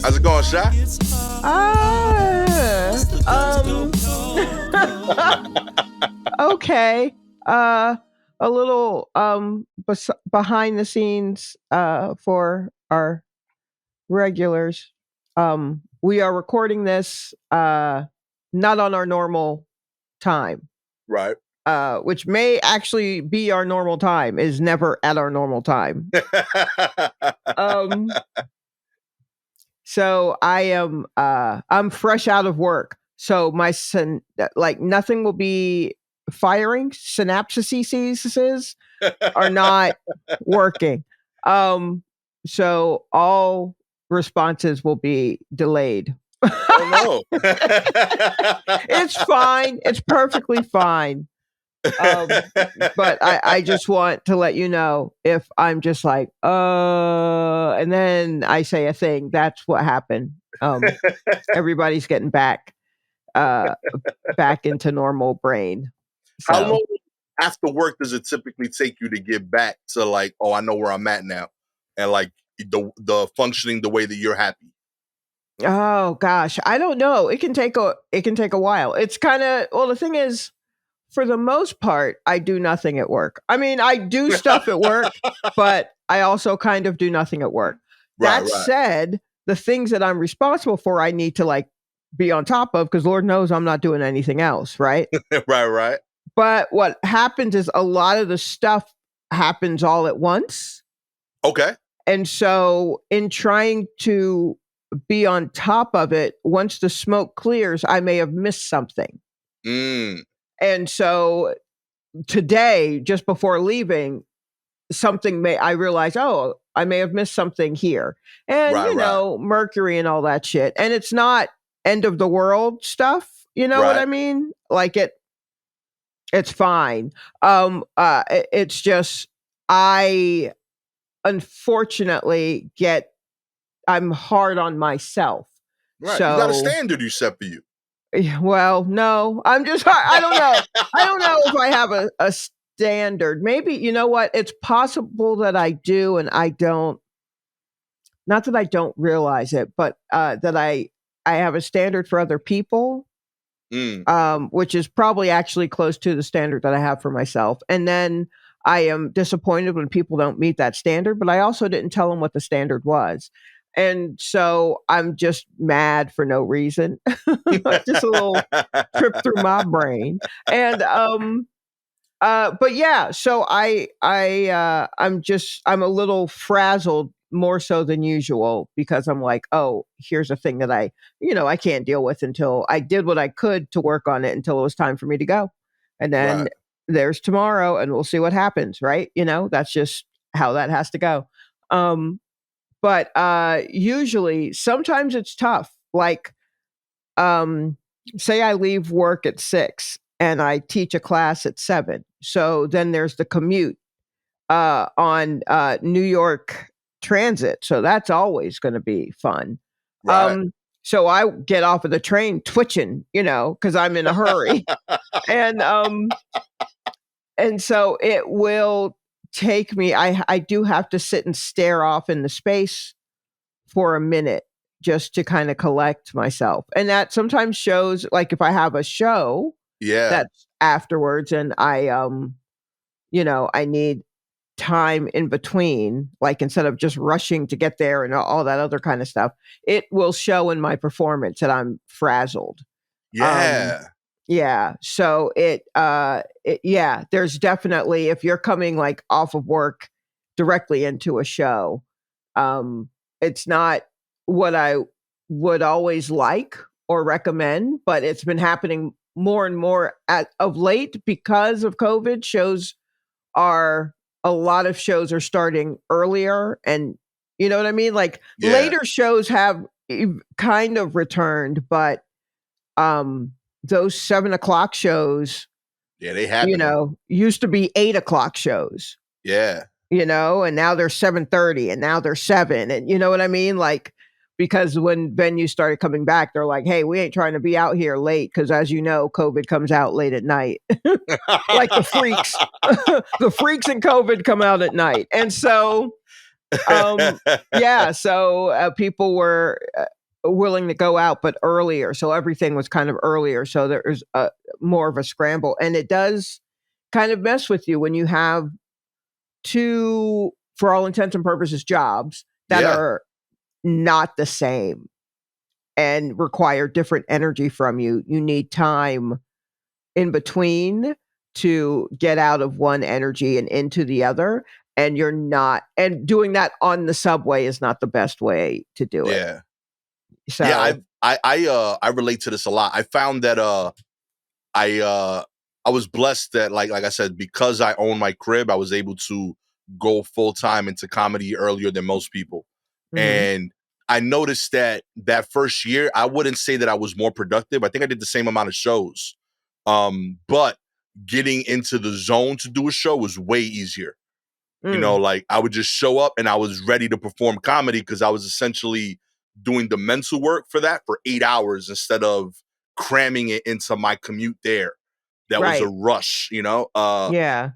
How's it going, Sha? Okay. A little behind the scenes for our regulars. We are recording this not on our normal time. Right. Which may actually be our normal time, is never at our normal time. So I am I'm fresh out of work. So my nothing will be firing. Synapses are not working. So all responses will be delayed. Oh no. It's fine. It's perfectly fine. But I just want to let you know, if I'm just like, and then I say a thing, that's what happened. Everybody's getting back into normal brain. So. How long after work does it typically take you to get back to like, oh, I know where I'm at now, and like the functioning the way that you're happy? Oh gosh, I don't know. It can take a while. It's kind of, well, the thing is, for the most part, I do nothing at work. I mean, I do stuff at work, but I also kind of do nothing at work. That said, the things that I'm responsible for, I need to like be on top of, because Lord knows I'm not doing anything else, right? Right. But what happens is a lot of the stuff happens all at once. Okay. And so in trying to be on top of it, once the smoke clears, I may have missed something. And so today, just before leaving, I realized, oh, I may have missed something here. And, Mercury and all that shit. And it's not end of the world stuff. You know what I mean? Like it's fine. It's just, I unfortunately I'm hard on myself. Right. So, you got a standard you set for you. Well, no, I don't know. I don't know if I have a standard. Maybe, you know what? It's possible that I do, and I don't. Not that I don't realize it, but that I have a standard for other people, which is probably actually close to the standard that I have for myself. And then I am disappointed when people don't meet that standard, but I also didn't tell them what the standard was. And so I'm just mad for no reason. Just a little trip through my brain. And but yeah, so I'm a little frazzled, more so than usual, because I'm like, oh, here's a thing that I can't deal with until I did what I could to work on it until it was time for me to go. And then there's tomorrow, and we'll see what happens, right? That's just how that has to go. But usually, sometimes it's tough. Like, say I leave work at 6 and I teach a class at 7. So then there's the commute on New York Transit. So that's always going to be fun. Right. So I get off of the train twitching, because I'm in a hurry. And so it will take me, I do have to sit and stare off in the space for a minute just to kind of collect myself. And that sometimes shows, like, if I have a show that's afterwards, and I I need time in between, like, instead of just rushing to get there and all that other kind of stuff, it will show in my performance that I'm frazzled. Yeah. So there's definitely, if you're coming like off of work directly into a show, it's not what I would always like or recommend, but it's been happening more and more of late because of COVID. A lot of shows are starting earlier, and you know what I mean? Like later shows have kind of returned, but those 7:00 shows, they happen. Used to be 8:00 shows. And now they're 7:30, and now they're 7, and you know what I mean? Like, because when venues started coming back, they're like, hey, we ain't trying to be out here late, because as you know, COVID comes out late at night. Like the freaks. The freaks and COVID come out at night. And so, so people were, willing to go out, but earlier. So everything was kind of earlier. So there was more of a scramble. And it does kind of mess with you when you have two, for all intents and purposes, jobs that Yeah. are not the same and require different energy from you. You need time in between to get out of one energy and into the other. And you're not, and doing that on the subway is not the best way to do it. Yeah. Yeah, So, I relate to this a lot. I found that I was blessed that like I said, because I own my crib, I was able to go full time into comedy earlier than most people. mhm, And I noticed that first year, I wouldn't say that I was more productive. I think I did the same amount of shows. But getting into the zone to do a show was way easier. mm, Like I would just show up and I was ready to perform comedy because I was essentially doing the mental work for that for 8 hours instead of cramming it into my commute there. That was a right. rush. Yeah.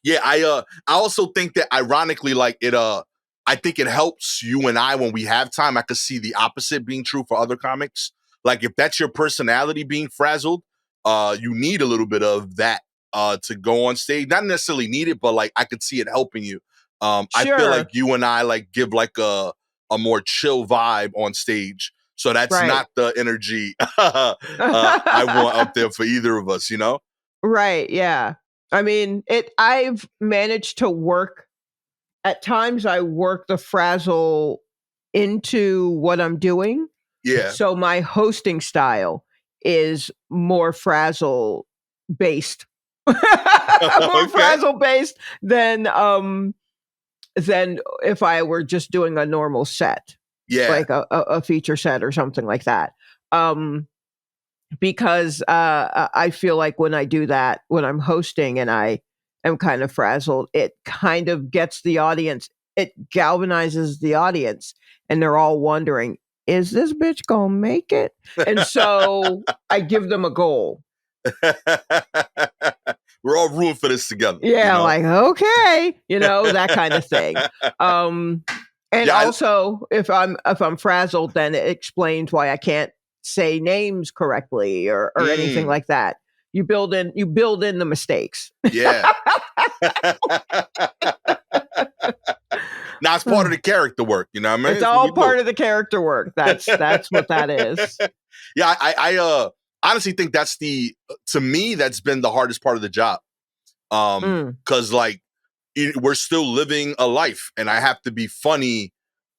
Yeah, I also think that ironically, like I think it helps you and I when we have time. I could see the opposite being true for other comics. Like if that's your personality being frazzled, you need a little bit of that to go on stage. Not necessarily need it, but like I could see it helping you. I feel like Sure. you and I like give like a more chill vibe on stage. So that's Right. not the energy I want up there for either of us. Right, yeah. I mean, I've managed to work at times I work the frazzle into what I'm doing. Yeah. So my hosting style is more frazzle based. More Okay. frazzle based than if I were just doing a normal set, Yeah. like a feature set or something like that. Um because I feel like when I do that, when I'm hosting and I am kind of frazzled, it kind of gets the audience, it galvanizes the audience, and they're all wondering, is this bitch gonna make it? And so I give them a goal. We're all rooting for this together, you Yeah, know? like, okay, that kind of thing. Um, and Yeah, also if I'm frazzled, then it explains why I can't say names correctly or anything mm, like that. You build in the mistakes. yeah. Now it's part of the character work, you know what I mean? It's It's what all we do. part of the character work. That's what that is. Yeah, I honestly think that's to me, that's been the hardest part of the job. Mm, Because like we're still living a life and I have to be funny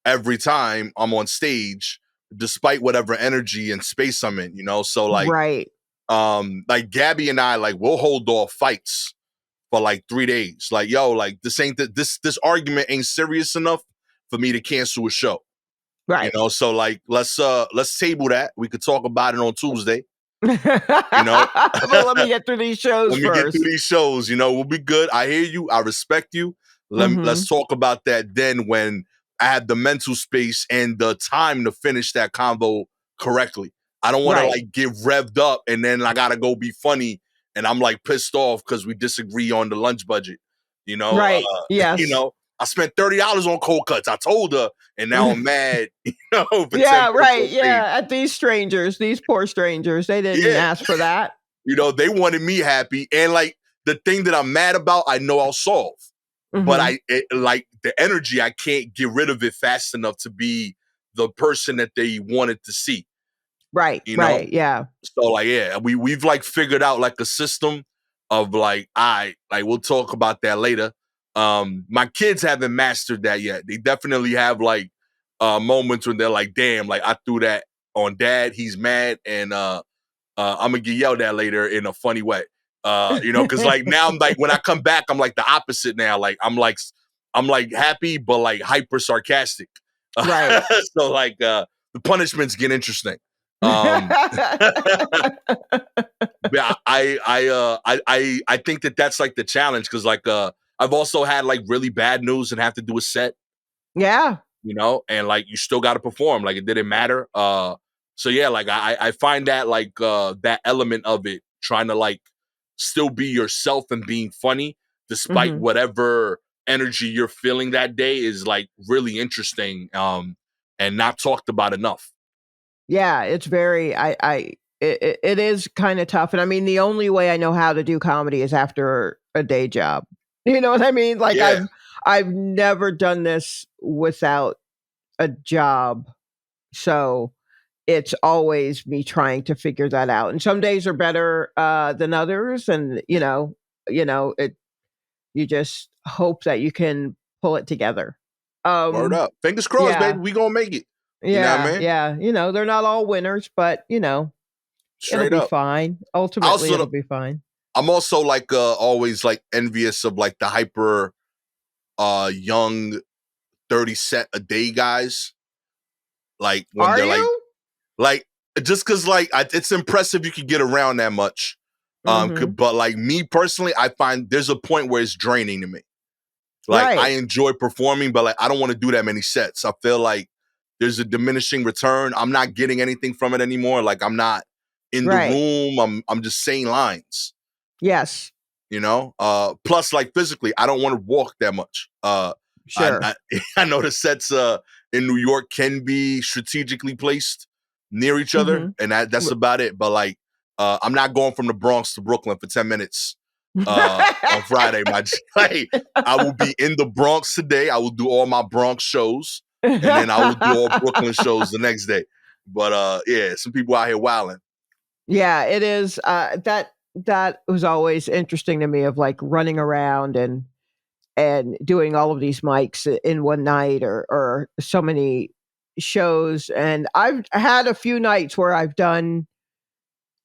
every time I'm on stage, despite whatever energy and space I'm in. So right. like Gabby and I, like, we'll hold off fights for like 3 days. Like, yo, like this argument ain't serious enough for me to cancel a show. Right. So like let's table that. We could talk about it on Tuesday, you know. But let me get through these shows When we get through first. these shows, we'll be good. I hear you. I respect you. Let's Mhm. talk about that then when I have the mental space and the time to finish that convo correctly. I don't want to Right. like get revved up and then I gotta go be funny and I'm like pissed off because we disagree on the lunch budget. You know, Right. Yes. I spent $30 on cold cuts. I told her, and now I'm mad, for 10 Yeah, minutes right. on stage. Yeah, at these strangers, these poor strangers, they didn't Yeah. ask for that. They wanted me happy. And like the thing that I'm mad about, I know I'll solve. But Mhm. like the energy, I can't get rid of it fast enough to be the person that they wanted to see, Right, you know? right, yeah. So like, yeah, we've like figured out like a system of like, like we'll talk about that later. My kids haven't mastered that yet. They definitely have like moments when they're like, damn, like I threw that on dad, he's mad, and I'm gonna get yelled at later in a funny way. Because like now I'm like when I come back, I'm like the opposite now. Like I'm like happy, but like hyper sarcastic. Right. So like the punishments get interesting. Um, yeah, I think that's like the challenge because like I've also had like really bad news and have to do a set, Yeah. and like you still got to perform, like it didn't matter. So yeah, like I find that like that element of it, trying to like still be yourself and being funny despite Mhm. whatever energy you're feeling that day is like really interesting, and not talked about enough. Yeah, it's very it is kinda tough, and I mean, the only way I know how to do comedy is after a day job. You know what I mean? Like, Yeah, I've never done this without a job, so it's always me trying to figure that out, and some days are better, than others, and, it you just hope that you can pull it together. word Um, up. Fingers crossed, yeah, baby. We gonna make it. You know what I yeah, mean? yeah, they're not all winners, but, it'll Straight be up. fine. I Ultimately, also it'll be fine. I'm also like always like envious of like the hyper young 30 set a day guys. Like when Are they're you? like just cause like it's impressive you can get around that much. Mhm. But like me personally, I find there's a point where it's draining to me. Like I Right, enjoy performing, but like I don't want to do that many sets. I feel like there's a diminishing return. I'm not getting anything from it anymore. Like I'm not in the right. room. I'm just saying lines. Yes, Plus like physically I don't want to walk that much. sure. I I know the sets in New York can be strategically placed near each other, Mhm. and that's about it. But like I'm not going from the Bronx to Brooklyn for 10 minutes on Friday. Like I will be in the Bronx today. I will do all my Bronx shows, and then I will do all Brooklyn shows the next day. But yeah, some people out here wilding. Yeah, it is, that was always interesting to me of, like, running around and doing all of these mics in one night or so many shows, and I've had a few nights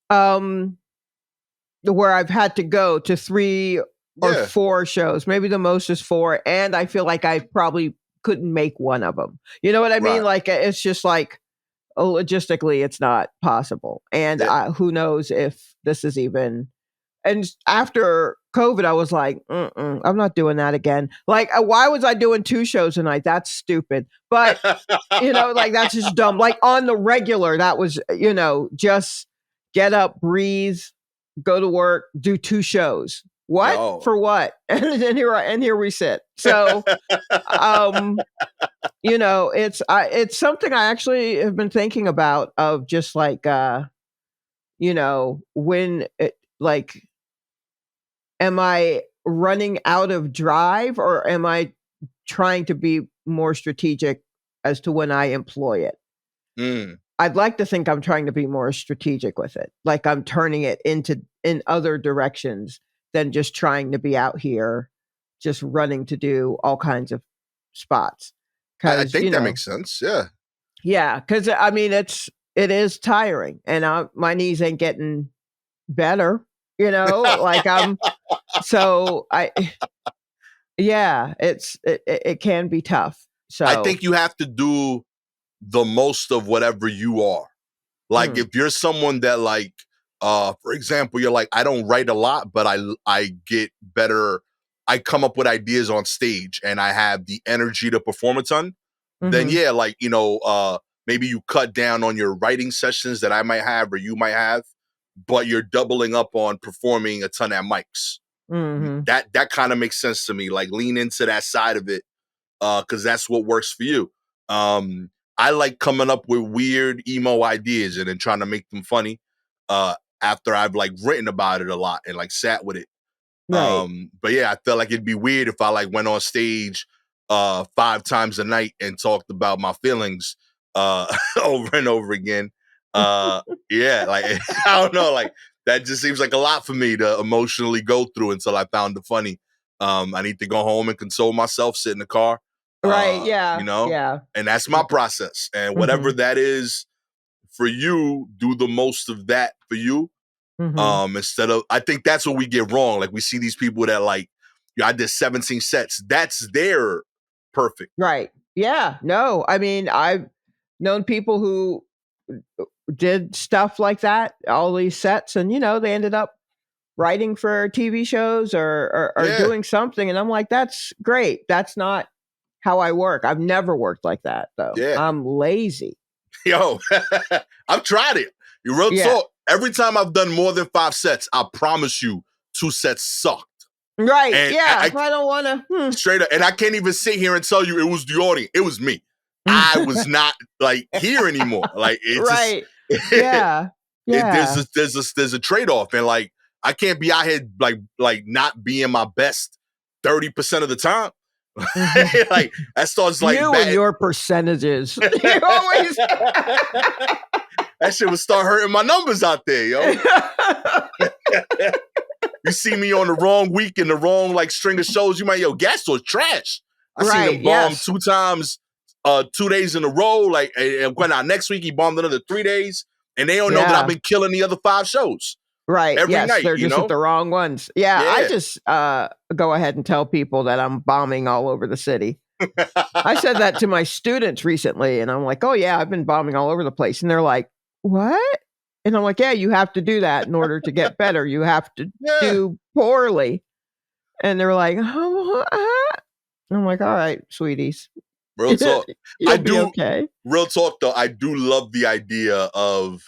um where I've had to go to 3 or Yeah, 4 shows, maybe the most is 4, and I feel like I probably couldn't make one of them. You know what I mean? right. Like, it's just like, logistically, it's not possible, and, Yeah. who knows if this is even and after COVID, I was like, "Mm-mm, I'm not doing that again." Like, why was I doing 2 shows a night? That's stupid. But, like, that's just dumb. Like, on the regular, that was, just get up, breathe, go to work, do 2 shows. What? Yo. For what? And here we sit. So, um, it's something I actually have been thinking about of just like, when it like am I running out of drive or am I trying to be more strategic as to when I employ it? Mm. I'd like to think I'm trying to be more strategic with it. Like I'm turning it in other directions than just trying to be out here just running to do all kinds of spots. I Cause, think that makes sense. Yeah. yeah, cause I mean it is tiring and my knees ain't getting better, like so I yeah, it can be tough. I So, think you have to do the most of whatever you are. Like mm, if you're someone that like for example, you're like I don't write a lot, but I get better. I come up with ideas on stage and I have the energy to perform a ton. Then mhm, yeah, like maybe you cut down on your writing sessions that I might have or you might have, but you're doubling up on performing a ton at mics. mhm, That kind of makes sense to me. Like lean into that side of it because that's what works for you. I like coming up with weird emo ideas and then trying to make them funny after I've like written about it a lot and like sat with it. right. But yeah, I felt like it'd be weird if I like went on stage 5 times a night and talked about my feelings over and over again. Yeah, like I don't know, like that just seems like a lot for me to emotionally go through until I found it funny. I need to go home and console myself, sit in the car, Right, you yeah, know, yeah. and that's my It process. And whatever Mhm, that is for you, do the most of that for you mhm. instead of I think that's what we get wrong. Like we see these people that like, I did 17 sets. That's their perfect. Right. Yeah, no, I mean, I've known people who did stuff like that, all these sets, and, they ended up writing for TV shows or Yeah, doing something, and I'm like, "That's great. That's not how I work." I've never worked like that, though. yeah. I'm lazy. Yo, I've tried it. You real Yeah. talk. Every time I've done more than 5 sets, I promise you, 2 sets sucked. Right, And yeah, I I don't wanna straight up, and I can't even sit here and tell you it was the audience. It was me. I was not like here anymore. Like it just Right. Yeah. Yeah. there's a trade-off, and like I can't be out here like not being my best 30% of the time. Mhm. Like that starts like You and bad. your percentages. You always That shit would start hurting my numbers out there, yo. You see me on the wrong week in the wrong like string of shows, you might, yo, Gastor's trash. I seen Right, him bomb yes. 2 times, 2 days in a row. Like, and when out next week, he bombed another 3 days, and they don't know that I've Yeah. been killing the other 5 shows Right, every yes, night, they're you just at know? the wrong ones. Yeah, I Yeah. just, go ahead and tell people that I'm bombing all over the city. I said that to my students recently, and I'm like, "Oh, yeah, I've been bombing all over the place," and they're like, "What?" And I'm like, "Yeah, you have to do that in order to get better. You have to Yeah. do poorly." And they're like, "Oh, I'm like, "All right, sweeties. Real talk. You'll be okay." Real talk though, I do love the idea of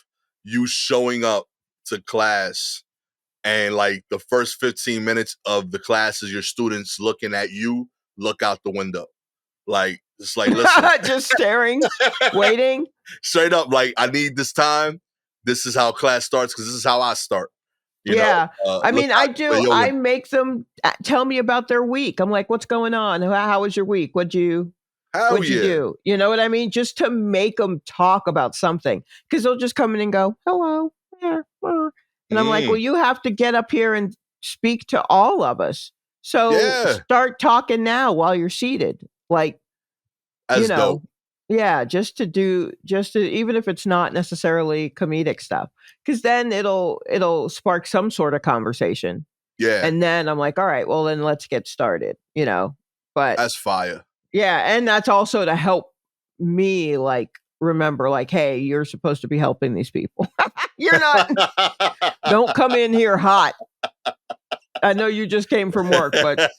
you showing up to class and like the first 15 minutes of the class is your students looking at you look out the window. Like, it's like, listen, Just staring, waiting. straight up, like, I need this time. This is how class starts because this is how I start. You know, Yeah. I look mean, out I the do. window. I make them tell me about their week. I'm like, "What's going on? How was your week? Hell What'd you yeah. do?" You know what I mean? Just to make them talk about something, because 'cause they'll just come in and go, "Hello." Yeah, and I'm like, "Well, Mm, you have to get up here and speak to all of us. So yeah, start talking now while you're seated." Like, you that's dope. know, yeah, just to even if it's not necessarily comedic stuff, because then it'll spark some sort of conversation. Yeah, And then I'm like, "All right, well, then let's get started," you know? But that's fire. yeah, and that's also to help me, like, remember, like, "Hey, you're supposed to be helping these people. You're not don't come in here hot. I know you just came from work, but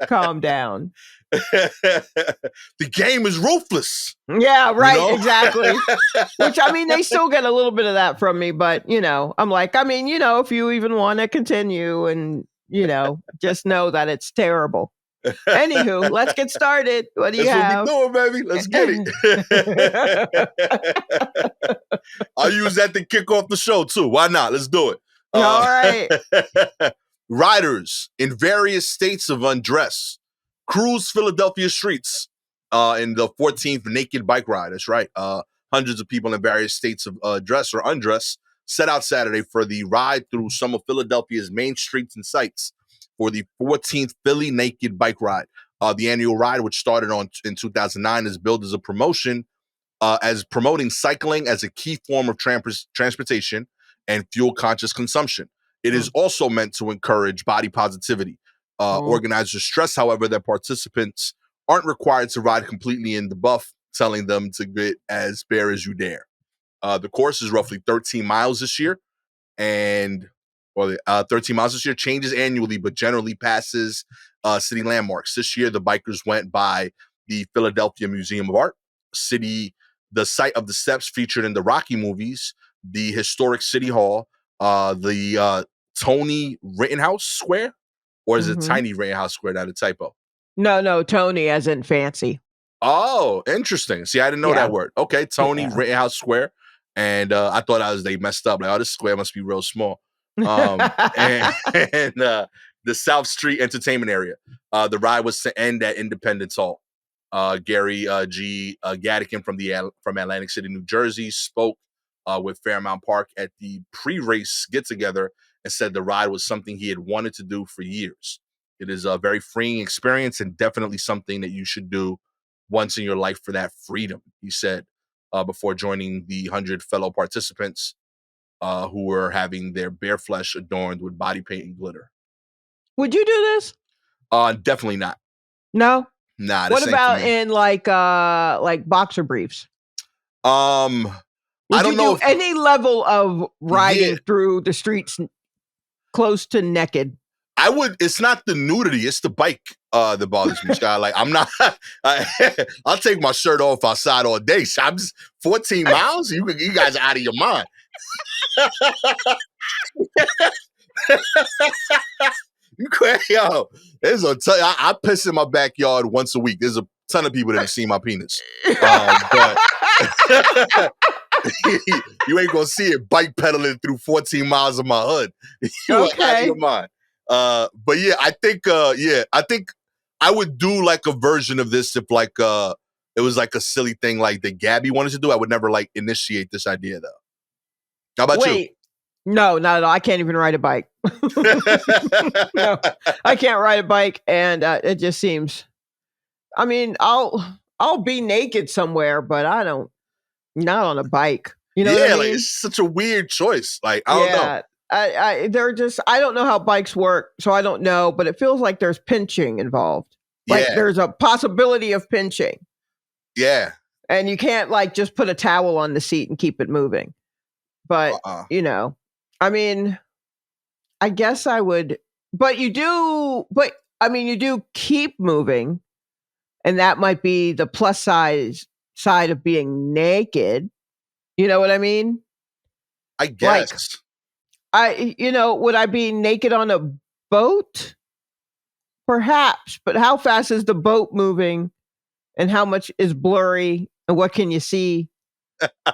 calm down." The game is ruthless, Yeah, you right, know? exactly. Which, I mean, they still get a little bit of that from me, but, I'm like, I mean, if you even wanna continue and, just know that it's terrible. Anywho, let's get started. What do you That's what we have? doing, baby. Let's get it. I'll use that to kick off the show too. Why not? Let's do it. All right. Riders in various states of undress cruise Philadelphia streets in the 14th naked bike ride. That's right. Hundreds of people in various states of dress or undress set out Saturday for the ride through some of Philadelphia's main streets and sites for the 14th Philly Naked Bike Ride. The annual ride, which started in 2009, is billed as a promotion as promoting cycling as a key form of transportation and fuel conscious consumption. It is Mm, also meant to encourage body positivity. mm, Organizers stress, however, that participants aren't required to ride completely in the buff, telling them to get as bare as you dare. The course is roughly 13 miles this year, and 13 miles this year changes annually, but generally passes city landmarks. This year, the bikers went by the Philadelphia Museum of Art, the site of the steps featured in the Rocky movies, the historic City Hall, the Tony Rittenhouse Square, or is it mhm. Tiny Rittenhouse Square? That a typo. No, Tony as in fancy. Oh, interesting. See, I didn't know that Yeah, word. Okay, Tony yeah. Rittenhouse Square, and I thought they messed up. Like, oh, this square must be real small. And, and the South Street Entertainment Area. The ride was to end at Independence Hall. Gary G. Gadigan from Atlantic City, New Jersey, spoke with Fairmount Park at the pre-race get-together and said the ride was something he had wanted to do for years. It is a very freeing experience and definitely something that you should do once in your life for that freedom, he said, before joining the 100 fellow participants who were having their bare flesh adorned with body paint and glitter. Would you do this? Definitely not. No? Nah, What this ain't for about me. in, like, boxer briefs? Um, I Would you don't know do if any level of yeah, riding through the streets close to naked? I would. It's not the nudity; it's the bike that bothers me, Sky. Like I'm not. I'll take my shirt off outside all day. I'm just 14 miles. You guys are out of your mind. You crazy, yo? I piss in my backyard once a week. There's a ton of people that have seen my penis. But you ain't gonna see it bike pedaling through 14 miles of my hood. You are out of your mind. But yeah, I think I would do like a version of this if like it was like a silly thing like that Gabby wanted to do. I would never like initiate this idea though. How about you? No, not at all. I can't even ride a bike. No, I can't ride a bike, and it just seems. I mean, I'll be naked somewhere, but not on a bike. You know what I mean? Like it's such a weird choice. Like I don't know. I don't know how bikes work, so I don't know, but it feels like there's pinching involved. Like there's a possibility of pinching. Yeah. And you can't like just put a towel on the seat and keep it moving. But, I mean, I guess I would, but you do keep moving, and that might be the plus side of being naked. You know what I mean? I guess. Would I be naked on a boat? Perhaps, but how fast is the boat moving, and how much is blurry, and what can you see?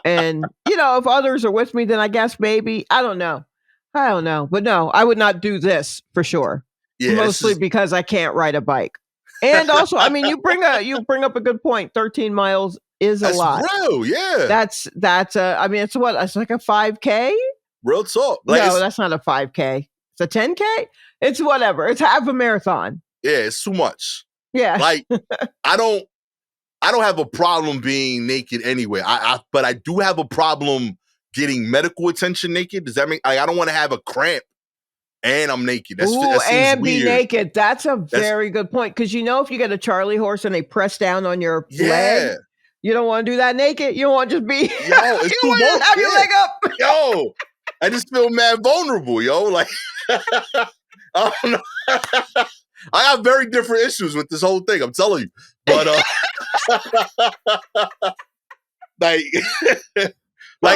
And, if others are with me, then I guess maybe, I don't know. But no, I would not do this for sure. Yeah, mostly because I can't ride a bike. And also, I mean, you bring up a good point. 13 miles is a lot. That's real, yeah. That's I mean, it's what? It's like a 5K? Real talk. Like, no, that's not a 5K. It's a 10K? It's whatever. It's half a marathon. Yeah, it's too much. Yeah. Like, I don't have a problem being naked anyway. But I do have a problem getting medical attention naked. Does that mean I don't want to have a cramp and I'm naked? That seems weird. Be naked. That's a very good point. Because if you get a Charlie horse and they press down on your leg, you don't want to do that naked. You don't want to just be. You want to have your leg up. Yo, I just feel mad vulnerable. Yo, like I don't know. I have very different issues with this whole thing. I'm telling you, but like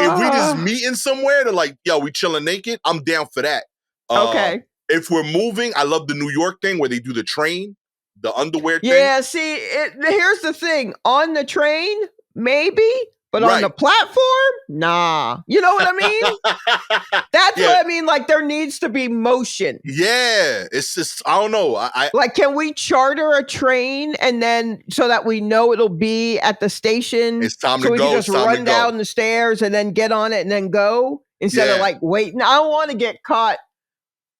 if we just meeting somewhere to like, yo, we chilling naked, I'm down for that. Okay. If we're moving, I love the New York thing where they do the train, the underwear thing. Yeah, see, here's the thing. On the train, maybe, but on the platform, nah. You know what I mean? That's what I mean. Like, there needs to be motion. Yeah. It's just, I don't know. Like, can we charter a train and then so that we know it'll be at the station? It's time to go. So we can just run down the stairs and then get on it and then go instead of like waiting. I don't want to get caught.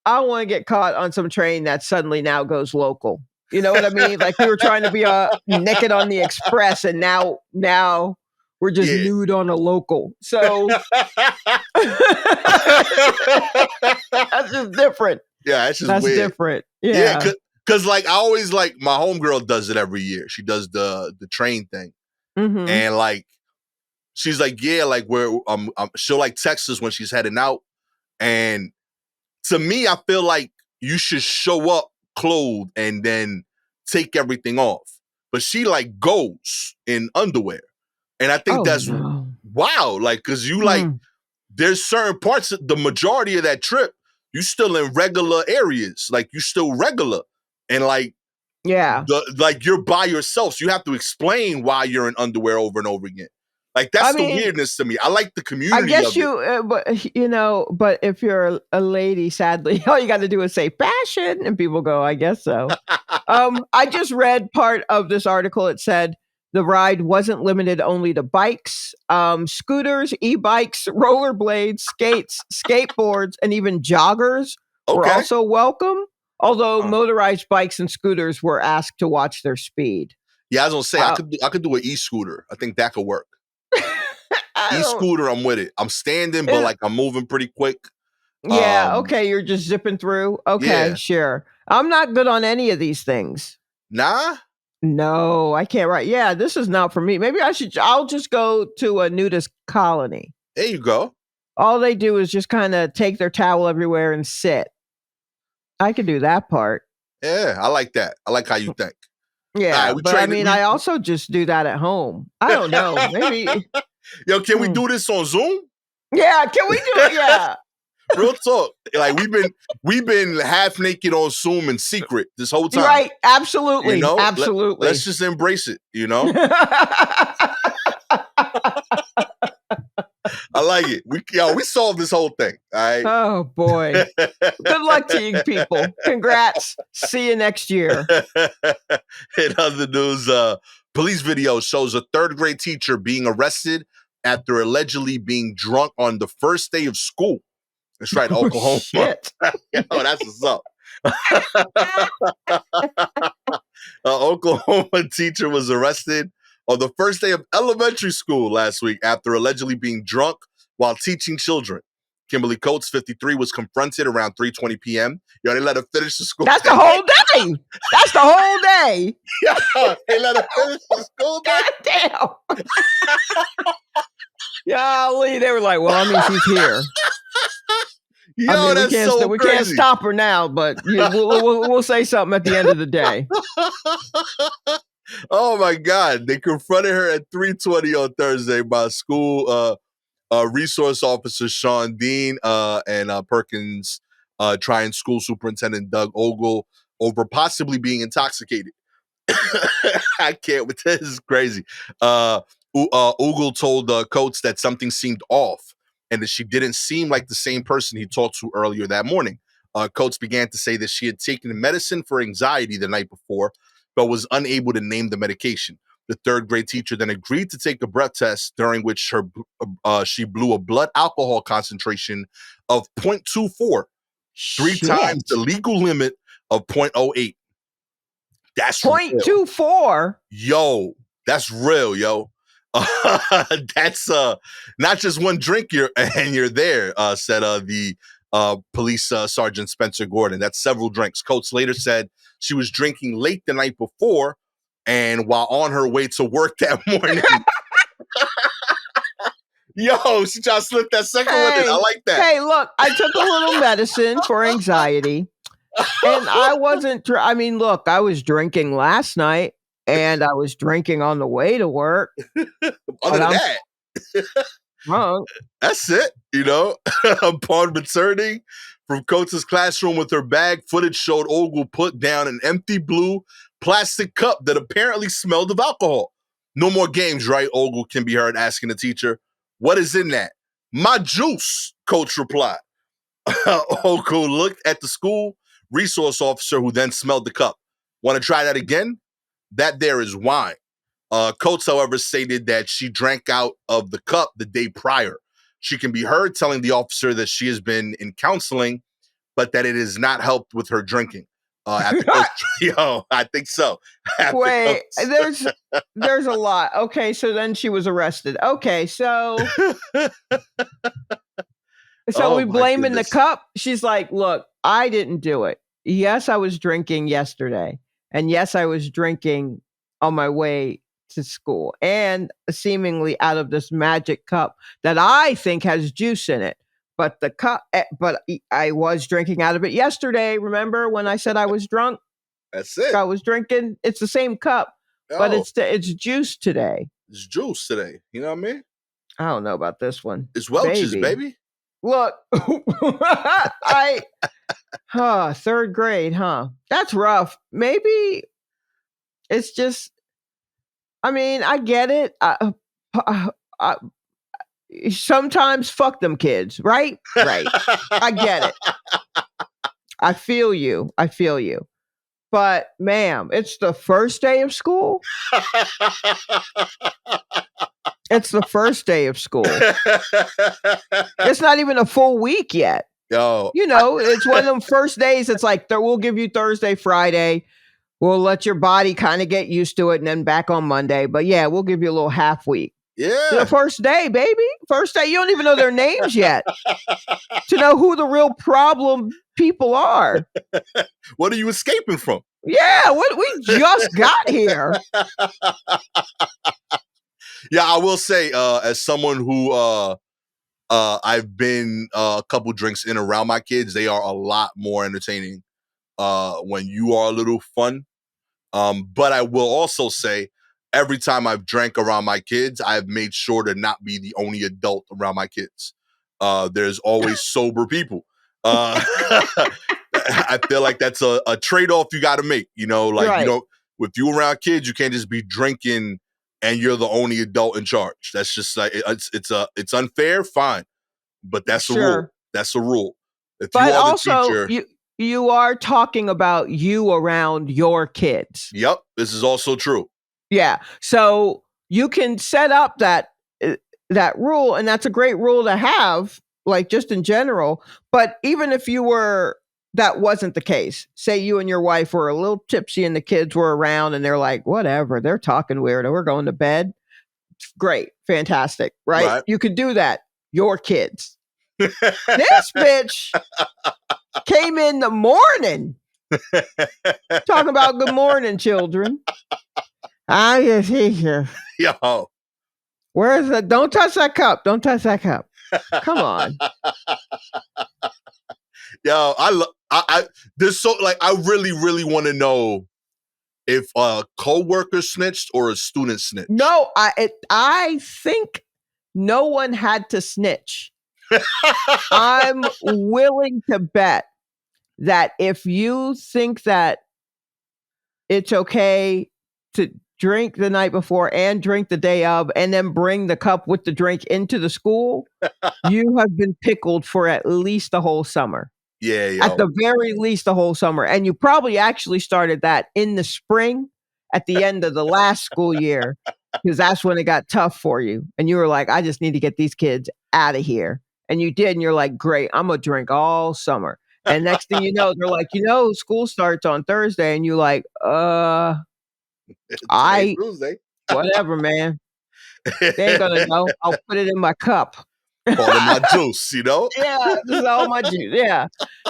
I don't want to get caught on some train that suddenly now goes local. You know what I mean? Like, we were trying to be naked on the express, and now we're just nude on a local. So that's just different. Yeah, that's just weird. Different. Yeah. Because like I always like my homegirl does it every year. She does the train thing, and like she's like, yeah, like where she'll like text us when she's heading out, and to me, I feel like you should show up clothed and then take everything off. But she like goes in underwear. And I think that's wow. Like, cause you like, there's certain parts of the majority of that trip, you still in regular areas. Like you still regular. And like, like you're by yourself. So you have to explain why you're in underwear over and over again. Like that's the weirdness to me. I like the community. I guess but if you're a lady, sadly, all you got to do is say fashion, and people go, "I guess so." I just read part of this article. It said the ride wasn't limited only to bikes, scooters, e-bikes, rollerblades, skates, skateboards, and even joggers were also welcome. Although motorized bikes and scooters were asked to watch their speed. Yeah, I was gonna say I could do an e-scooter. I think that could work. E-scooter, I'm with it. I'm standing, but like I'm moving pretty quick. Yeah, okay, you're just zipping through. Okay, sure. I'm not good on any of these things. Nah? No, I can't ride. Yeah, this is not for me. Maybe I'll just go to a nudist colony. There you go. All they do is just kind of take their towel everywhere and sit. I could do that part. Yeah, I like that. I like how you think. Yeah, but I mean, I also just do that at home. I don't know. Maybe. Yo, can we do this on Zoom? Yeah, can we do it? Yeah. Real talk. Like we've been half naked on Zoom in secret this whole time. Right. Absolutely. Absolutely. Let's just embrace it, you know? I like it. We solved this whole thing. All right. Oh boy. Good luck to you people. Congrats. See you next year. In other news, police video shows a third grade teacher being arrested after allegedly being drunk on the first day of school. That's right, Oklahoma. Shit. Oh, that's what's up. Oklahoma teacher was arrested on the first day of elementary school last week after allegedly being drunk while teaching children. Kimberly Coates, 53, was confronted around 3:20 p.m. Yo, they let her finish the school. That's the whole day. That's the whole day. Yeah, they let her finish the school day. God damn. Golly, they were like, well, I mean, she's here. Yo, I mean, that's so we crazy. can't stop her now, but we'll say something at the end of the day. Oh my God! They confronted her at 3:20 on Thursday by school resource officer Sean Dean and Perkins Tryon School Superintendent Doug Ogle over possibly being intoxicated. I can't. This is crazy. Ogle told Coates that something seemed off and that she didn't seem like the same person he talked to earlier that morning. Coates began to say that she had taken medicine for anxiety the night before, but was unable to name the medication. The third grade teacher then agreed to take a breath test, during which she blew a blood alcohol concentration of 0.24, three times the legal limit of 0.08. That's 0.24. Yo, that's real, yo. That's not just one drink you're there, said the police Sergeant Spencer Gordon. That's several drinks. Coates later said she was drinking late the night before and while on her way to work that morning. Yo, she tried to slip that second one in. I like that. Hey, look, I took a little medicine for anxiety. And I wasn't, I mean, look, I was drinking last night and I was drinking on the way to work. Other than that, drunk. That's it, you know. Upon returning from Coates' classroom with her bag, footage showed Ogle put down an empty blue plastic cup that apparently smelled of alcohol. No more games, right? Ogle can be heard asking the teacher, "What is in that?" "My juice," Coach replied. Ogle looked at the school resource officer, who then smelled the cup. "Want to try that again?" "That there is wine." Coates, however, stated that she drank out of the cup the day prior. She can be heard telling the officer that she has been in counseling, but that it has not helped with her drinking. Yo, I think so. Wait, there's a lot. Okay, so then she was arrested. Okay, so we blaming the cup. She's like, look, I didn't do it. Yes, I was drinking yesterday. And yes, I was drinking on my way to school and seemingly out of this magic cup that I think has juice in it. But the cup, but I was drinking out of it yesterday. Remember when I said I was drunk? That's it. I was drinking. It's the same cup, but it's juice today. It's juice today. You know what I mean? I don't know about this one. It's Welch's, baby. Look, third grade, huh? That's rough. Maybe it's just, I mean, I get it. Sometimes fuck them kids, right? Right. I get it. I feel you. But ma'am, it's the first day of school. It's the first day of school. It's not even a full week yet. Yo, you know, it's one of them first days. It's like, we'll give you Thursday, Friday. We'll let your body kind of get used to it and then back on Monday. But yeah, we'll give you a little half week. Yeah. The first day, baby. First day. You don't even know their names yet to know who the real problem people are. What are you escaping from? Yeah, what we just got here. Yeah, I will say, as someone who I've been a couple drinks in around my kids, they are a lot more entertaining when you are a little fun. But I will also say, every time I've drank around my kids, I've made sure to not be the only adult around my kids. there's always sober people. I feel like that's a trade-off you got to make. You know, like Right. you don't. If you around kids, you can't just be drinking and you're the only adult in charge. That's just like it's unfair. Fine, but that's a rule. Sure. That's a rule. If you But are the also, teacher, you are talking about you around your kids. yep, this is also true. Yeah. So you can set up that rule, and that's a great rule to have, like just in general. But even if that wasn't the case, say you and your wife were a little tipsy and the kids were around and they're like, whatever, they're talking weird and we're going to bed. Great. Fantastic. Right? Right. You could do that. Your kids. This bitch came in the morning talking about good morning, children. I just here. Yo, Where's the? Don't touch that cup. Don't touch that cup. Come on. Yo, I there's so like I really want to know if a coworker snitched or a student snitched. No, I think no one had to snitch. I'm willing to bet that if you think that it's okay to drink the night before and drink the day of and then bring the cup with the drink into the school, you have been pickled for at least the whole summer. Yeah, yo. At the very least the whole summer. And you probably actually started that in the spring at the end of the last school year, because that's when it got tough for you. And you were like, I just need to get these kids out of here. And you did. And you're like, great, I'm going to drink all summer. And next thing you know, they're like, school starts on Thursday. And you're like, Tuesday. Whatever, man. They ain't going to know. I'll put it in my cup. All of my juice, Yeah, this is all my juice. Yeah.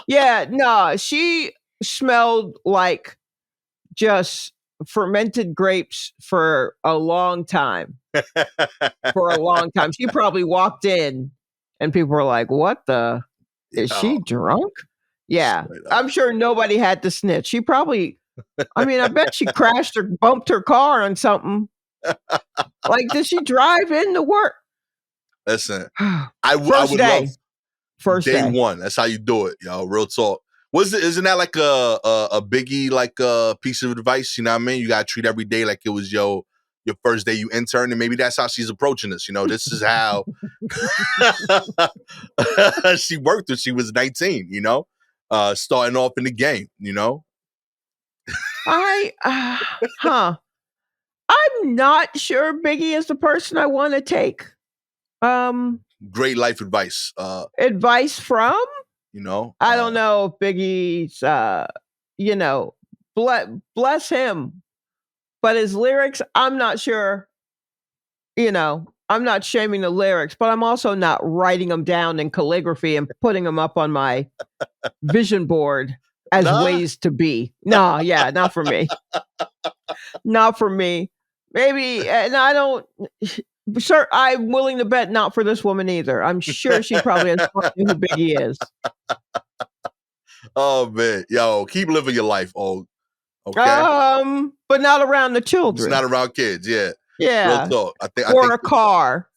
Yeah, no, she smelled like just fermented grapes for a long time. For a long time. She probably walked in and people were like, what the? Is she drunk? Yeah. I'm sure nobody had to snitch. She probably, I bet she crashed or bumped her car on something. Like, did she drive into work? Listen, I would love first day one. That's how you do it, yo. Real talk. Isn't that like a biggie, like a piece of advice? You know what I mean? You gotta treat every day like it was your first day you intern, and maybe that's how she's approaching this. This is how she worked when she was 19. Starting off in the game. I'm not sure Biggie is the person I want to take. Great life advice. Advice from? I don't know if Biggie's, bless him. But his lyrics, I'm not sure. I'm not shaming the lyrics, but I'm also not writing them down in calligraphy and putting them up on my vision board as ways to be. No, yeah, not for me. Not for me. Maybe, and I don't. Sir, I'm willing to bet not for this woman either. I'm sure she probably has no idea who Biggie is. Oh man, yo, keep living your life, old. Okay. But not around the children. It's not around kids. Yeah. Yeah. Real talk. I think a car.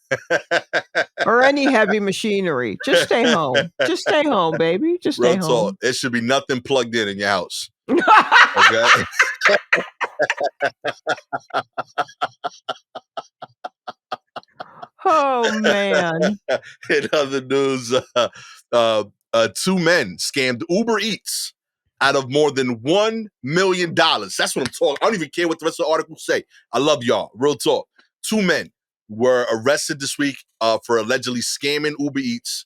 Or any heavy machinery. Just stay home. Just stay home, baby. Just stay home. Talk. There should be nothing plugged in your house. Okay. Oh man. In other news, 2 men scammed UberEats out of more than $1 million. That's what I'm talking. I don't even care what the rest of the article say. I love y'all. Real talk. 2 men were arrested this week for allegedly scamming UberEats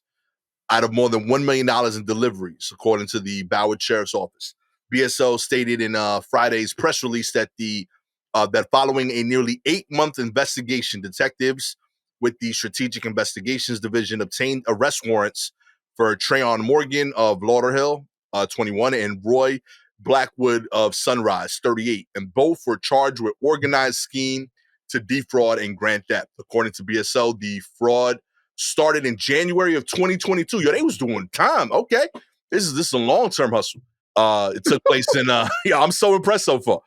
out of more than $1 million in deliveries, according to the Broward Sheriff's Office. BSO stated in Friday's press release that that following a nearly 8-month investigation, detectives with the Strategic Investigations Division obtained arrest warrants for Trayon Morgan of Lauderhill, 21, and Roy Blackwood of Sunrise, 38, and both were charged with organized scheme to defraud and grant theft. According to BSO, the fraud started in January of 2022. Yo, they was doing time. Okay, this is a long-term hustle. It took place in I'm so impressed so far.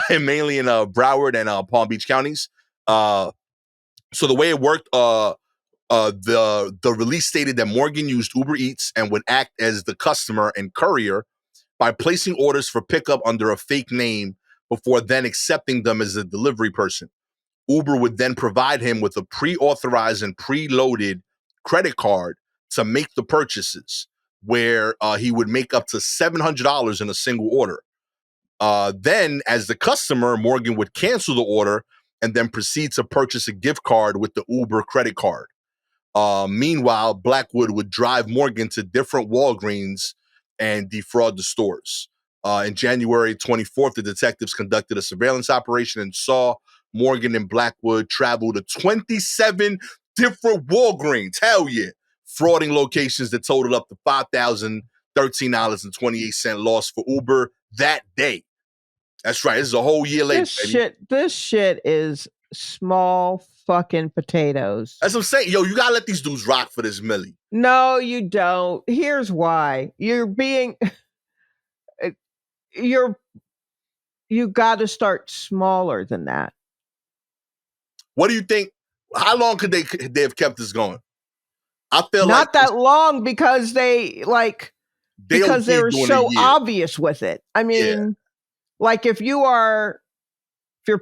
And mainly in Broward and Palm Beach counties. So the way it worked, The release stated that Morgan used Uber Eats and would act as the customer and courier by placing orders for pickup under a fake name before then accepting them as a delivery person. Uber would then provide him with a pre-authorized and preloaded credit card to make the purchases, where he would make up to $700 in a single order. Then, as the customer, Morgan would cancel the order and then proceed to purchase a gift card with the Uber credit card. Meanwhile, Blackwood would drive Morgan to different Walgreens and defraud the stores. In January 24th, the detectives conducted a surveillance operation and saw Morgan and Blackwood travel to 27 different Walgreens. Hell yeah. Frauding locations that totaled up to $5,013.28 loss for Uber that day. That's right. This is a whole year later. This shit is small fucking potatoes. That's what I'm saying. Yo, you gotta let these dudes rock for this, Millie. No, you don't. Here's why. You got to start smaller than that. What do you think? How long could they have kept this going? I feel not that long because they were so obvious with it. I mean, like if you're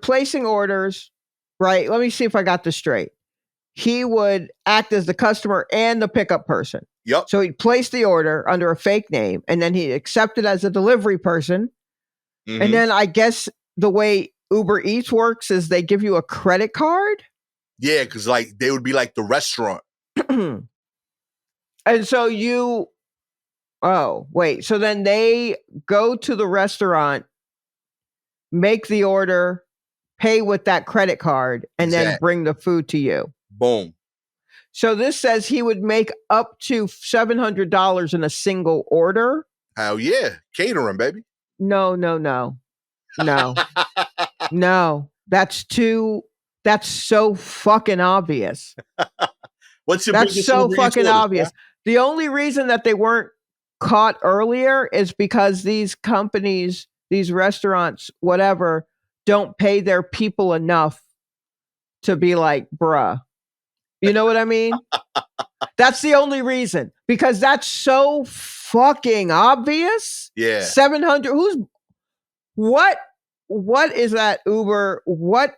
placing orders, right? Let me see if I got this straight. He would act as the customer and the pickup person. Yep. So he'd place the order under a fake name and then he'd accept it as a delivery person. Mm-hmm. And then I guess the way Uber Eats works is they give you a credit card. Yeah, because like they would be like the restaurant. And so so then they go to the restaurant, make the order, pay with that credit card, and then bring the food to you. Boom. So this says he would make up to $700 in a single order. Hell yeah. Catering, baby. No. No. That's so fucking obvious. What's your That's so fucking obvious. Huh? The only reason that they weren't caught earlier is because these companies, these restaurants, whatever, don't pay their people enough to be like, bruh. You know what I mean? That's the only reason. Because that's so fucking obvious. Yeah. 700. What is that Uber? What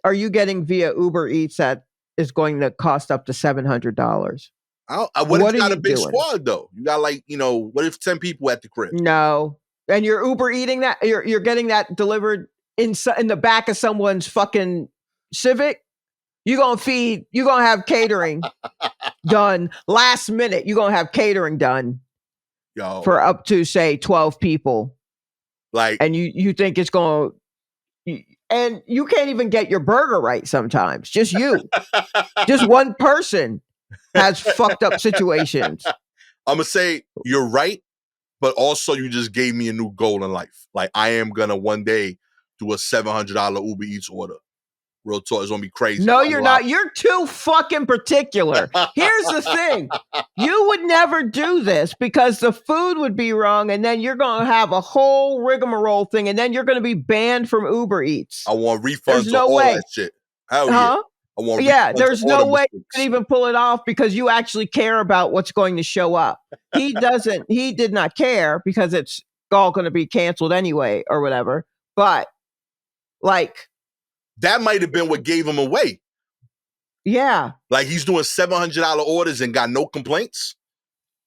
are you getting via Uber Eats that is going to cost up to $700? What if you got a big squad though? You got what if 10 people at the crib? No. And you're Uber eating that? You're getting that delivered in the back of someone's fucking Civic? You're going to have catering done last minute. You're going to have catering done for up to, say, 12 people. And you think it's going to, and you can't even get your burger right sometimes. Just you. Just one person has fucked up situations. I'm going to say you're right, but also you just gave me a new goal in life. Like I am going to one day do a $700 Uber Eats order. Real talk, it's going to be crazy. No, you're not. You're too fucking particular. Here's the thing. You would never do this because the food would be wrong and then you're going to have a whole rigmarole thing and then you're going to be banned from Uber Eats. I want refunds on all that shit. Hell yeah. I want there's no way you can even pull it off because you actually care about what's going to show up. He did not care because it's all going to be canceled anyway or whatever. But like, that might have been what gave him away. Yeah. Like he's doing $700 orders and got no complaints.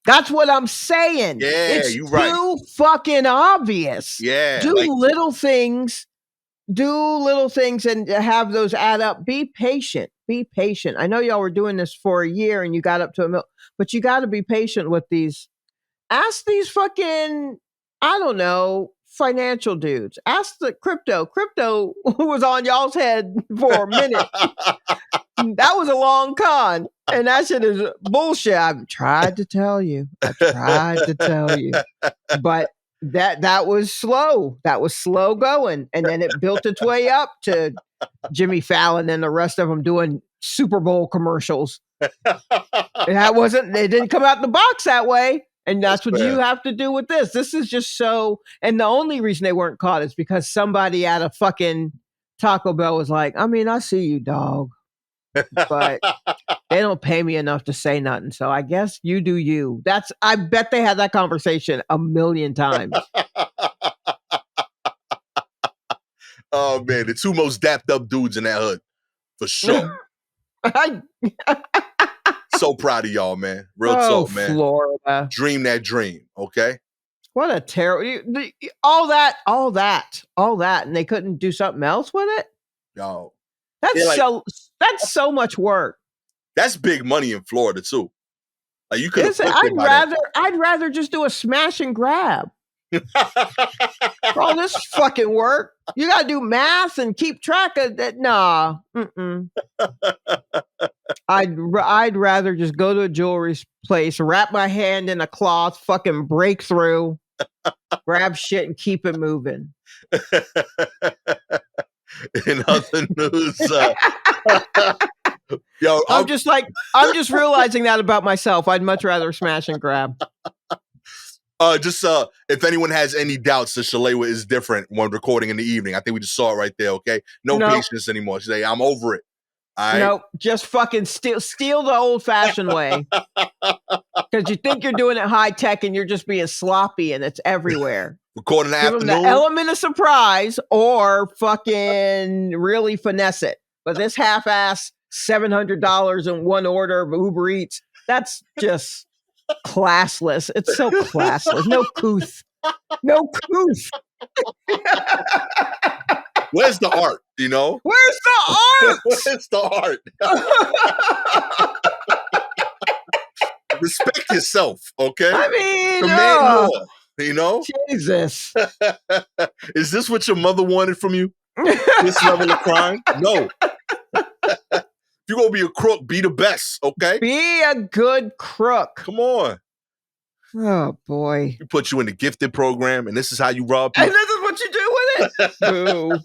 That's what I'm saying. Yeah, you're right. It's too fucking obvious. Yeah. Do little things and have those add up. Be patient. I know y'all were doing this for a year and you got up to $1 million, but you got to be patient with these. Ask these fucking, I don't know, financial dudes. Ask the crypto was on y'all's head for a minute. That was a long con and that shit is bullshit. I've tried to tell you, but that was slow going, and then it built its way up to Jimmy Fallon and the rest of them doing Super Bowl commercials. It didn't come out the box that way. And that's what you have to do with this. This is just so, and the only reason they weren't caught is because somebody at a fucking Taco Bell was like, I mean, I see you, dog. but they don't pay me enough to say nothing. So I guess you do you. I bet they had that conversation a million times. Oh man, the two most dapped up dudes in that hood, for sure. So proud of y'all, man. Real talk, man. Florida. Dream that dream, okay? What a terrible, all that, and they couldn't do something else with it. Yo, That's so much work. That's big money in Florida too. Like you could. I'd rather just do a smash and grab. All this fucking work. You got to do math and keep track of that. Nah. I'd rather just go to a jewelry place, wrap my hand in a cloth, fucking break through, grab shit and keep it moving. In other news, yo, I'm just realizing that about myself. I'd much rather smash and grab. If anyone has any doubts that Shalewa is different when recording in the evening, I think we just saw it right there, okay? No patience anymore. She's like, I'm over it. Nope, just fucking steal the old-fashioned way. Because you think you're doing it high-tech and you're just being sloppy and it's everywhere. Recording in the Give afternoon. Them the element of surprise or fucking really finesse it. But this half-ass $700 in one order of Uber Eats, that's just classless. It's so classless. No couth. No couth. Where's the art, you know? Where's the art? Where's the art? Respect yourself, okay? I mean, demand more, you know? Jesus. Is this what your mother wanted from you? This level of crime? No. If you're going to be a crook, be the best, okay? Be a good crook. Come on. Oh, boy. We put you in the gifted program, and this is how you rob people. And this is what you do with it. Boo.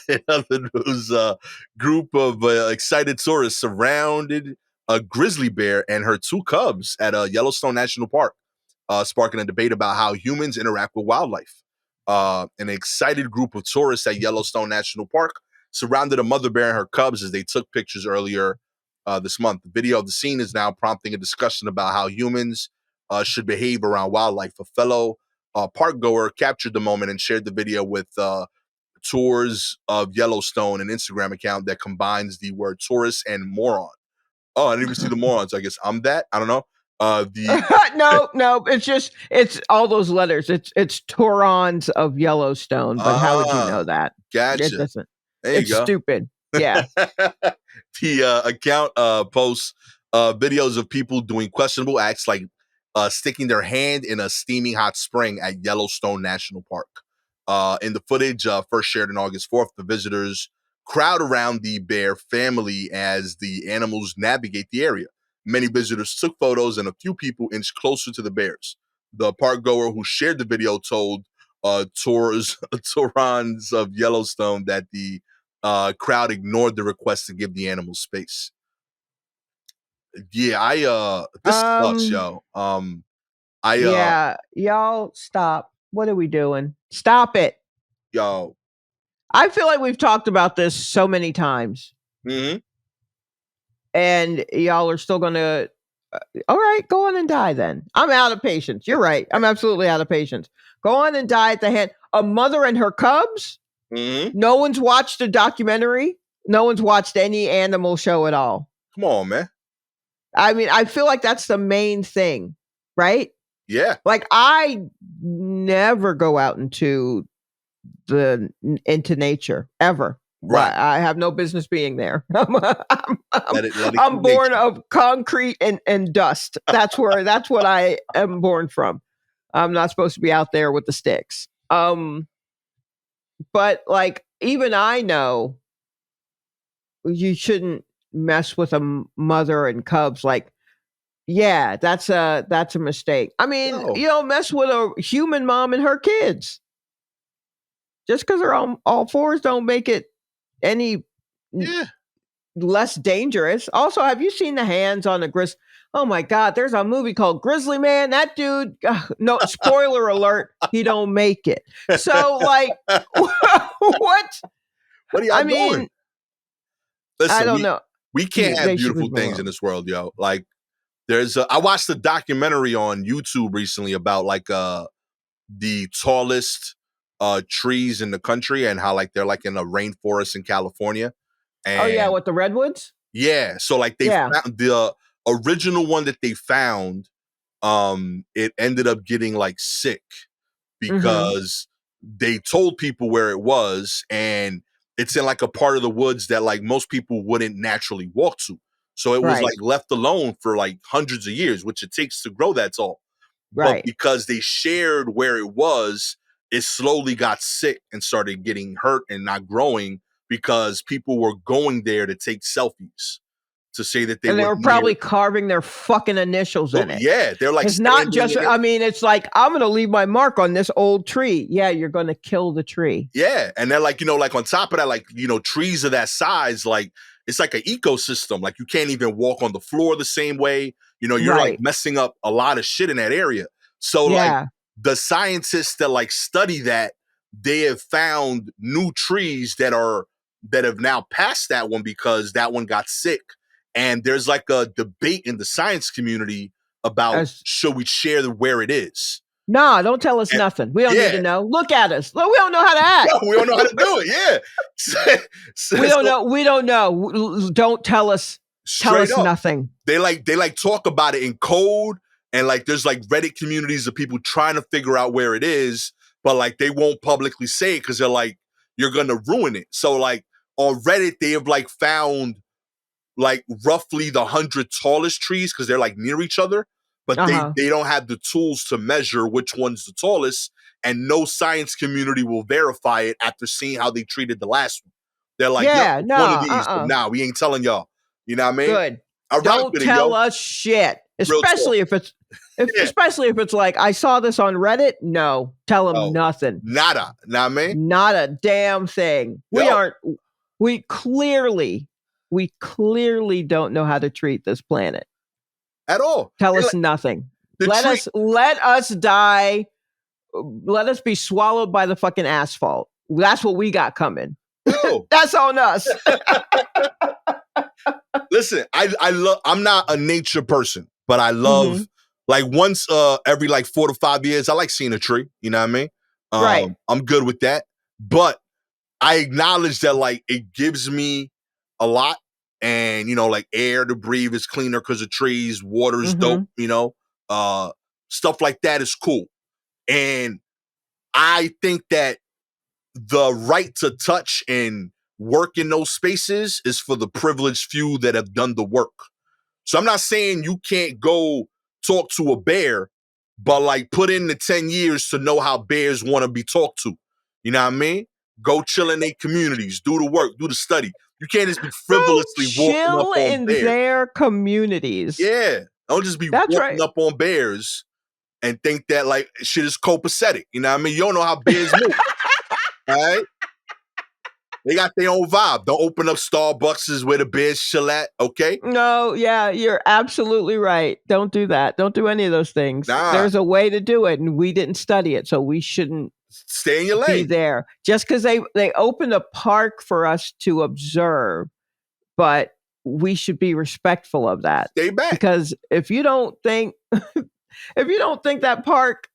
In other news, group of excited tourists surrounded a grizzly bear and her two cubs at Yellowstone National Park, sparking a debate about how humans interact with wildlife. An excited group of tourists at Yellowstone National Park surrounded a mother bear and her cubs as they took pictures earlier this month. The video of the scene is now prompting a discussion about how humans should behave around wildlife. A fellow park goer captured the moment and shared the video with Tours of Yellowstone, an Instagram account that combines the word tourist and moron. Oh, I didn't even see the morons. I guess I'm that. I don't know. No, it's all those letters. It's Torons of Yellowstone. But how would you know that? Gotcha. It doesn't. It's stupid. Yeah. The account posts videos of people doing questionable acts like sticking their hand in a steaming hot spring at Yellowstone National Park. In the footage first shared on August 4th, the visitors crowd around the bear family as the animals navigate the area. Many visitors took photos and a few people inched closer to the bears. The park goer who shared the video told Torons of Yellowstone that the crowd ignored the request to give the animals space. Yeah, this sucks, yo. Y'all stop. What are we doing? Stop it. Yo. I feel like we've talked about this so many times. Mm-hmm. And y'all are still going to, all right, go on and die then. I'm out of patience. You're right. I'm absolutely out of patience. Go on and die at the hand. A mother and her cubs? Mm-hmm. No one's watched a documentary. No one's watched any animal show at all. Come on, man. I mean, I feel like that's the main thing, right? Yeah. Like I never go out into nature ever. Right. I have no business being there. Let it I'm born of concrete and dust. That's what I am born from. I'm not supposed to be out there with the sticks. But like even I know you shouldn't mess with a mother and cubs. Like, yeah, that's a mistake. I mean, you don't mess with a human mom and her kids. Just because they're on all fours don't make it any less dangerous. Also, have you seen the hands on a grizzly? Oh my God, there's a movie called Grizzly Man. That dude, no, spoiler alert, he don't make it. So like, what? What are y'all doing? Listen, I don't know. we can't have They should beautiful leave 'em things in alone. this world, yo. Like I watched a documentary on YouTube recently about like the tallest trees in the country and how like they're like in a rainforest in California. Oh, yeah, And what, the redwoods? yeah, so like they Yeah. found the original one that they found, it ended up getting like sick Mhm. because they told people where it was, and it's in like a part of the woods that like most people wouldn't naturally walk to. So it was Right. like left alone for like hundreds of years, which it takes to grow that tall. But Right. because they shared where it was, it slowly got sick and started getting hurt and not growing because people were going there to take selfies to say that they And they were were near. probably carving their fucking initials Oh, in it. yeah, they're like It's not standing just, in it. I mean, it's like, I'm gonna leave my mark on this old tree. Yeah, you're gonna kill the tree. Yeah, and then like, like on top of that, like, trees of that size, like it's like an ecosystem. Like you can't even walk on the floor the same way. You're like Right. messing up a lot of shit in that area. So like Yeah. the scientists that like study that, they have found new trees that have now passed that one because that one got sick. And there's like a debate in the science community about As should we share where it is. Nah, don't tell us And nothing. We don't need yeah, to know. Look at us. Look, we don't know how to act. no, we don't know how to do it. Yeah. So, We don't know. We don't know. Don't tell us. Tell straight us up, nothing. they like talk about it in code, and like there's like Reddit communities of people trying to figure out where it is, but like they won't publicly say it because they're like, you're gonna ruin it. So like on Reddit, they have like found like roughly the 100 tallest trees because they're like near each other, but Uh-huh. they don't have the tools to measure which one's the tallest, and no science community will verify it after seeing how they treated the last one. They're like, yo, Yeah, it's no, one of these, but uh-uh. nah, we ain't telling y'all. You know what I mean? Good. I rock Don't with it, tell yo. us shit. Real talk. Especially if it's Yeah. especially if it's like, I saw this on Reddit. No, tell them Oh, nothing. nada. Know what I mean? Not a damn thing. Yo. We clearly don't know how to treat this planet. At all. Tell And, us like, nothing. the Let tree, us die. Let us be swallowed by the fucking asphalt. That's what we got coming. yo. That's on us. Listen, I love. I'm not a nature person, but I love Mhm. like once every like 4 to 5 years. I like seeing a tree. You know what I mean? Right. I'm good with that, but I acknowledge that like it gives me a lot, and like air to breathe is cleaner because of trees. Water is dope. Mhm. Stuff like that is cool, and I think that the right to touch and work in those spaces is for the privileged few that have done the work. So I'm not saying you can't go talk to a bear, but like put in the 10 years to know how bears want to be talked to. You know what I mean? Go chill in their communities, do the work, do the study. You can't just be Go frivolously walking up chill on in bears. their communities. Yeah. Don't just be That's walking right. up on bears and think that like shit is copacetic. You know what I mean? You don't know how bears move. All right? They got their own vibe. Don't open up Starbucks where the bears chill at, okay? No, yeah, you're absolutely right. Don't do that. Don't do any of those things. Nah. There's a way to do it, and we didn't study it, so we shouldn't Stay in your be lane. there. Just because they opened a park for us to observe, but we should be respectful of that. Stay back. Because if you don't think that park,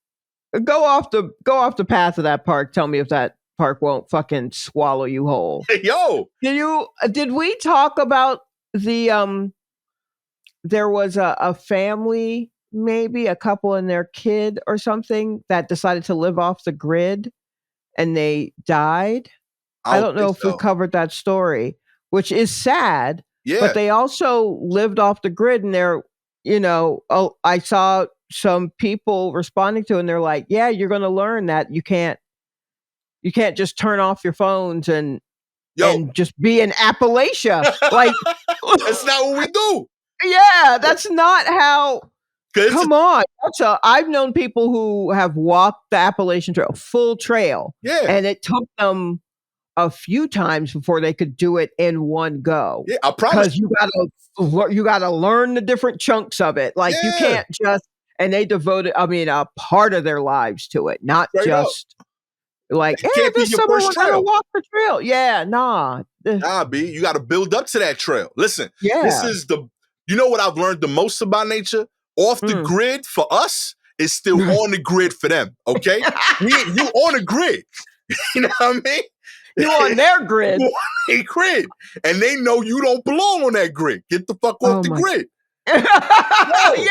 go off the path of that park. Tell me if that park won't fucking swallow you whole. Yo. Did we talk about the there was a family, maybe a couple and their kid or something, that decided to live off the grid and they died? I don't know if we covered that story, which is sad. Yeah. But they also lived off the grid, and they're, I saw some people responding to it, and they're like, yeah, you're going to learn that you can't just turn off your phones and just be in Appalachia. Like, that's not what we do. Yeah, that's not how. Come on. I've known people who have walked the Appalachian Trail, full trail. Yeah. And it took them a few times before they could do it in one go. Yeah, I promise. Because you gotta learn the different chunks of it. Like you can't just. And they devoted, a part of their lives to it, not Straight just. Like, It hey, can't be this your summer first we're gonna trail. walk the trail. Yeah, nah. Nah, B, you got to build up to that trail. Listen, this Yeah. is you know what I've learned the most about nature? Off the grid for us is still on the grid for them, okay? You on the grid. You know what I mean? You on their grid. You on a grid. And they know you don't belong on that grid. Get the fuck off the grid. Yeah. If you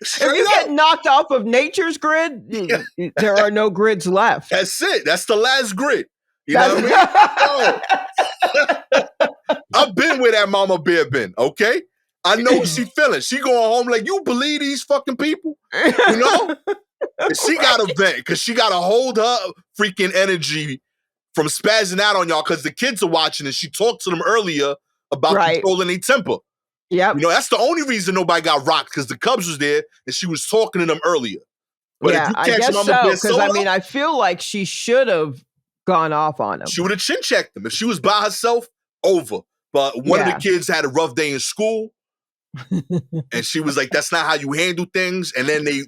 Straight get up. knocked off of nature's grid, there are no grids left. That's it. That's the last grid. You know what I mean? I've been where that mama bear been, okay? I know what she feeling. She going home like, you believe these fucking people? You know? And she got to vent because she got to hold her freaking energy from spazzing out on y'all because the kids are watching and she talked to them earlier about controlling their temper. Yep. You know, that's the only reason nobody got rocked because the Cubs was there and she was talking to them earlier. But if you I catch guess Mama so. Bear Because solo, I mean, I feel like she should have gone off on him. she would have chin checked him. If she was by herself, over. But one of the kids had a rough day in school. And she was like, that's not how you handle things. And then they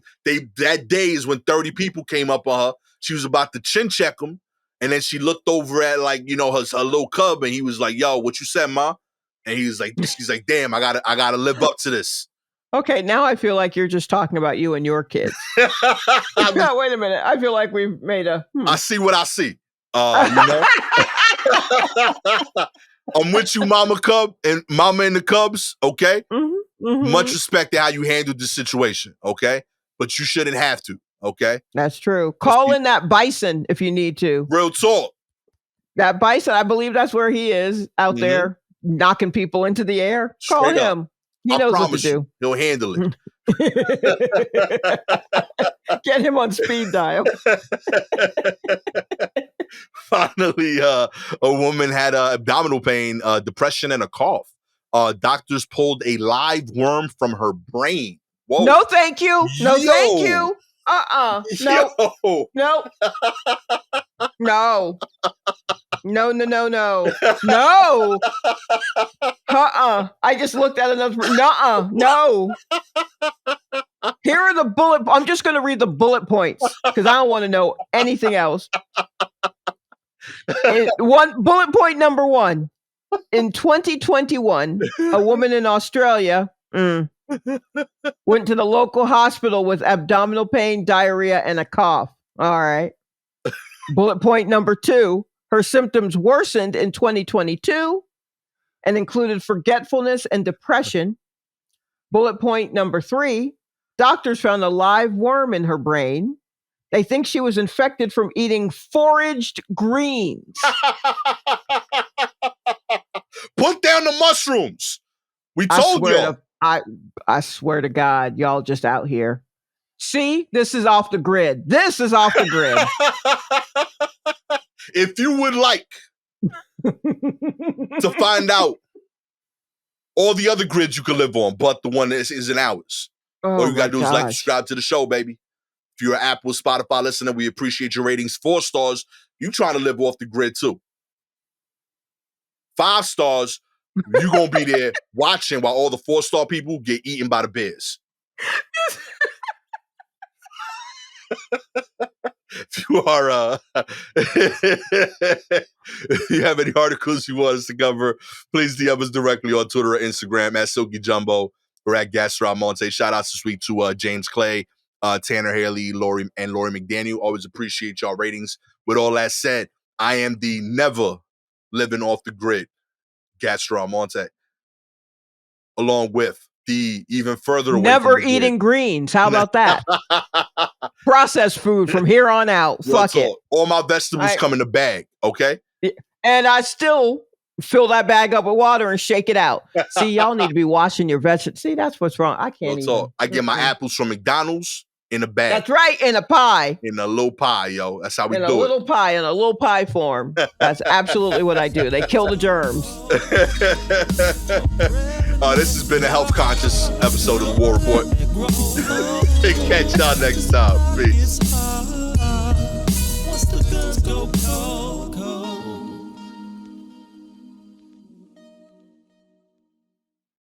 that day is when 30 people came up on her. She was about to chin check him. And then she looked over at like, you know, her little cub and he was like, yo, what you said, ma? And he was like, she's like, damn, I gotta live up to this. Okay, now I feel like you're just talking about you and your kids. No, wait a minute. I feel like we've made I see what I see. You know? I'm with you, Mama Cub and Mama and the Cubs, okay? Much respect to how you handled the situation, okay? But you shouldn't have to, okay? That's true. Call in that bison if you need to. Real talk. That bison, I believe that's where he is out there knocking people into the air. Call him. He knows what to do. He'll handle it. Get him on speed dial. Finally, a woman had abdominal pain, depression, and a cough. Doctors pulled a live worm from her brain. Whoa. No, thank you. No, thank you. No. Yo. No. No. No, no, no, no. No. I just looked at another. No. Here are the I'm just going to read the bullet points because I don't want to know anything else. Bullet point number 1. In 2021, a woman in Australia went to the local hospital with abdominal pain, diarrhea, and a cough. All right. Bullet point number 2, her symptoms worsened in 2022 and included forgetfulness and depression. Bullet point number 3, doctors found a live worm in her brain. They think she was infected from eating foraged greens. Put down the mushrooms. We told you. I swear to God, y'all just out here. See, this is off the grid. This is off the grid. If you would like to find out all the other grids you can live on, but the one that isn't ours, all you got to do is like, subscribe to the show, baby. If you're an Apple, Spotify listener, we appreciate your ratings. 4 stars, you trying to live off the grid too. 5 stars, you're going to be there watching while all the 4-star people get eaten by the bears. If you are, if you have any articles you want us to cover, please DM us directly on Twitter or Instagram at Silky Jumbo or at Gastor Almonte. Shout outs this week to James Clay, Tanner Haley, Lori McDaniel. Always appreciate y'all ratings. With all that said, I am the never living off the grid Gastor Almonte, along with the even further away never eating greens. How about that? Processed food from here on out. Fuck it. All my vegetables come in a bag, okay? And I still fill that bag up with water and shake it out. See, y'all need to be washing your vegetables. See, that's what's wrong. I can't even. I get my apples from McDonald's in a bag. That's right, in a pie. In a little pie, yo. That's how we do it. In a little pie form. That's absolutely what I do. They kill the germs. This has been a health conscious episode of the War Report. Catch y'all next time. Peace.